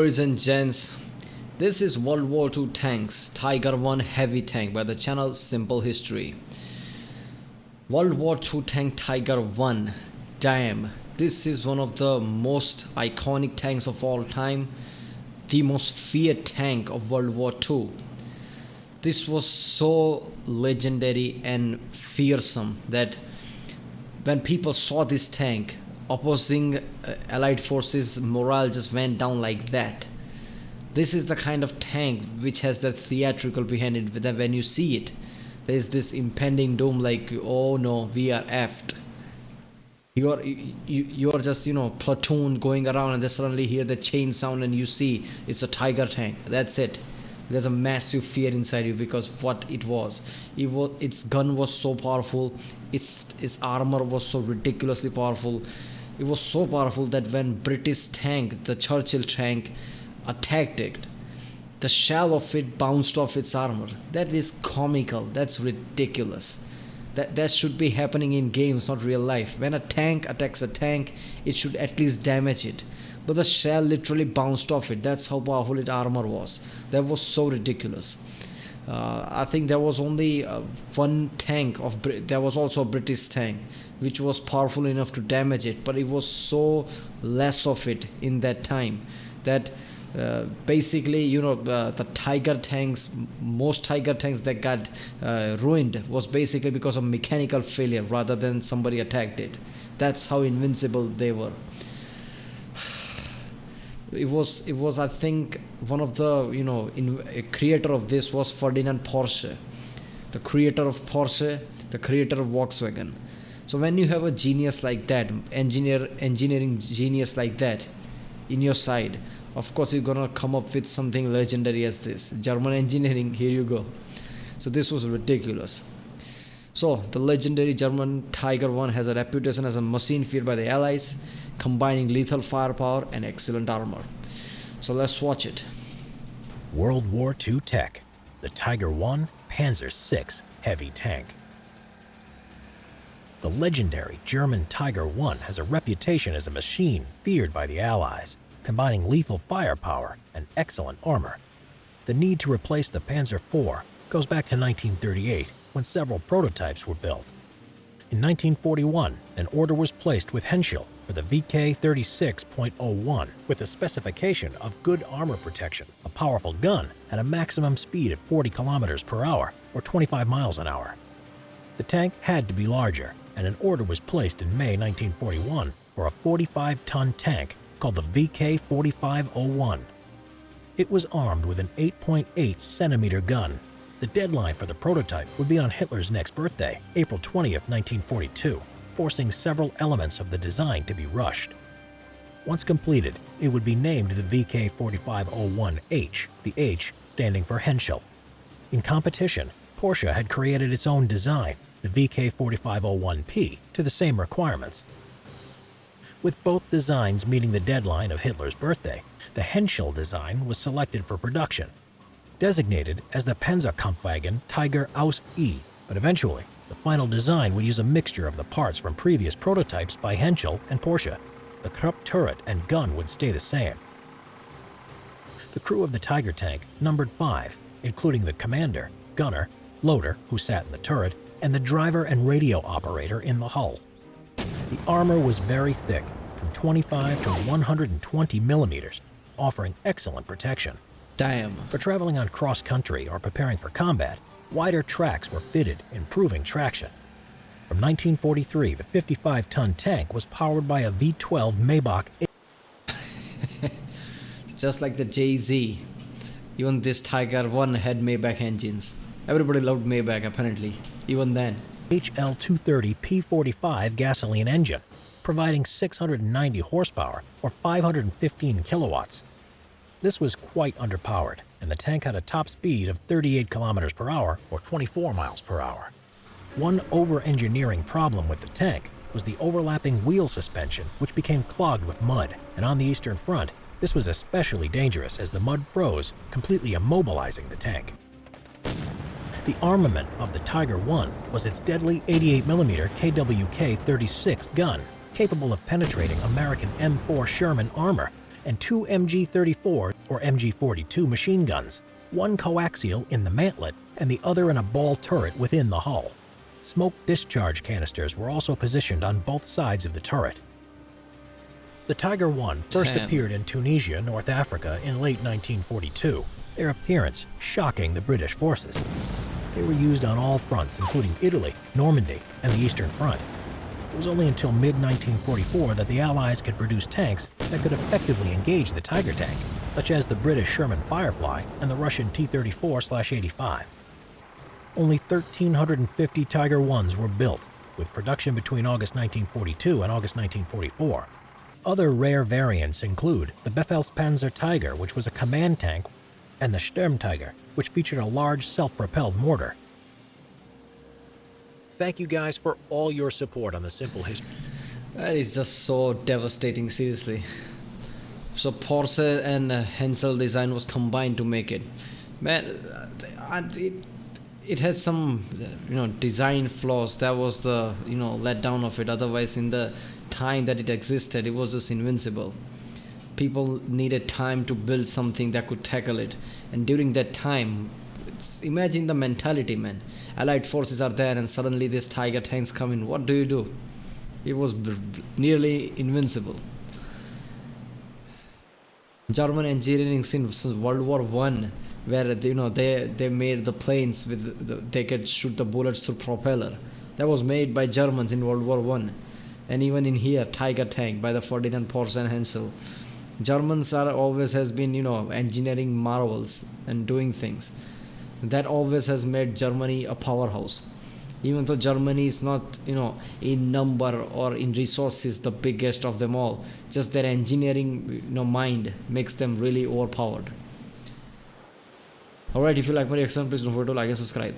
Ladies and gents, this is World War II Tanks Tiger 1 Heavy Tank by the channel Simple History. World War II Tank Tiger 1. Damn, this is one of the most iconic tanks of all time, the most feared tank of World War II. This was so legendary and fearsome that when people saw this tank, opposing Allied forces' morale just went down like that. This is the kind of tank which has that theatrical behind it, that when you see it, there is this impending doom like, oh no, we are effed. You're just, platoon going around and they suddenly hear the chain sound and you see it's a Tiger tank. That's it. There's a massive fear inside you because what it was. Its gun was so powerful. Its armor was so ridiculously powerful. It was so powerful that when British tank, the Churchill tank, attacked it, the shell of it bounced off its armor. That is comical. That's ridiculous. That should be happening in games, not real life. When a tank attacks a tank, it should at least damage it. But the shell literally bounced off it. That's how powerful its armor was. That was so ridiculous. I think there was only one tank there was also a British tank which was powerful enough to damage it, but it was so less of it in that time that basically the Tiger tanks, most Tiger tanks that got ruined was basically because of mechanical failure rather than somebody attacked it. That's how invincible they were. It was I think one of the creator of this was Ferdinand Porsche, the creator of Porsche, the creator of Volkswagen. So when you have a genius like that, engineering genius like that in your side, of course you're gonna come up with something legendary as this. German engineering, here you go. So this was ridiculous. So the legendary German Tiger 1 has a reputation as a machine feared by the Allies, combining lethal firepower and excellent armor. So let's watch it. World War II tech, the Tiger 1 Panzer VI heavy tank. The legendary German Tiger 1 has a reputation as a machine feared by the Allies, combining lethal firepower and excellent armor. The need to replace the Panzer IV goes back to 1938, when several prototypes were built. In 1941, an order was placed with Henschel for the VK36.01 with the specification of good armor protection, a powerful gun, and a maximum speed of 40 kilometers per hour or 25 miles an hour. The tank had to be larger, and an order was placed in May 1941 for a 45-ton tank called the VK4501. It was armed with an 8.8 centimeter gun. The deadline for the prototype would be on Hitler's next birthday, April 20th, 1942, forcing several elements of the design to be rushed. Once completed, it would be named the VK4501H, the H standing for Henschel. In competition, Porsche had created its own design, the VK4501P, to the same requirements. With both designs meeting the deadline of Hitler's birthday, the Henschel design was selected for production. Designated as the Panzerkampfwagen Tiger Aus E, but eventually, the final design would use a mixture of the parts from previous prototypes by Henschel and Porsche. The Krupp turret and gun would stay the same. The crew of the Tiger tank numbered 5, including the commander, gunner, loader, who sat in the turret, and the driver and radio operator in the hull. The armor was very thick, from 25 to 120 millimeters, offering excellent protection. Damn. For traveling on cross-country or preparing for combat, wider tracks were fitted, improving traction. From 1943, the 55-ton tank was powered by a V12 Maybach. Just like the Jay-Z, even this Tiger 1 had Maybach engines. Everybody loved Maybach apparently, even then. HL230 P45 gasoline engine, providing 690 horsepower or 515 kilowatts. This was quite underpowered, and the tank had a top speed of 38 kilometers per hour or 24 miles per hour. One over-engineering problem with the tank was the overlapping wheel suspension, which became clogged with mud, and on the Eastern Front, this was especially dangerous as the mud froze, completely immobilizing the tank. The armament of the Tiger 1 was its deadly 88mm KWK-36 gun, capable of penetrating American M4 Sherman armor and 2 MG-34 or MG-42 machine guns, one coaxial in the mantlet and the other in a ball turret within the hull. Smoke discharge canisters were also positioned on both sides of the turret. The Tiger I first appeared in Tunisia, North Africa in late 1942, their appearance shocking the British forces. They were used on all fronts, including Italy, Normandy, and the Eastern Front. It was only until mid-1944 that the Allies could produce tanks that could effectively engage the Tiger tank, such as the British Sherman Firefly and the Russian T-34/85. Only 1,350 Tiger I's were built, with production between August 1942 and August 1944. Other rare variants include the Befehlspanzer Tiger, which was a command tank, and the Sturmtiger, which featured a large self-propelled mortar. Thank you guys for all your support on the Simple History. That is just so devastating, seriously. So Porsche and Hensel design was combined to make it. Man, it had some design flaws. That was the letdown of it. Otherwise, in the time that it existed, it was just invincible. People needed time to build something that could tackle it, and during that time, imagine the mentality, man. Allied forces are there and suddenly these Tiger tanks come in. What do? It was nearly invincible. German engineering since World War I, where they made the planes with they could shoot the bullets through propeller. That was made by Germans in World War I. And even in here, Tiger tank by the Ferdinand Porsche and Hensel. Germans are always has been engineering marvels and doing things. That always has made Germany a powerhouse. Even though Germany is not in number or in resources the biggest of them all, just their engineering mind makes them really overpowered. Alright, if you like my reaction, please don't forget to like and subscribe.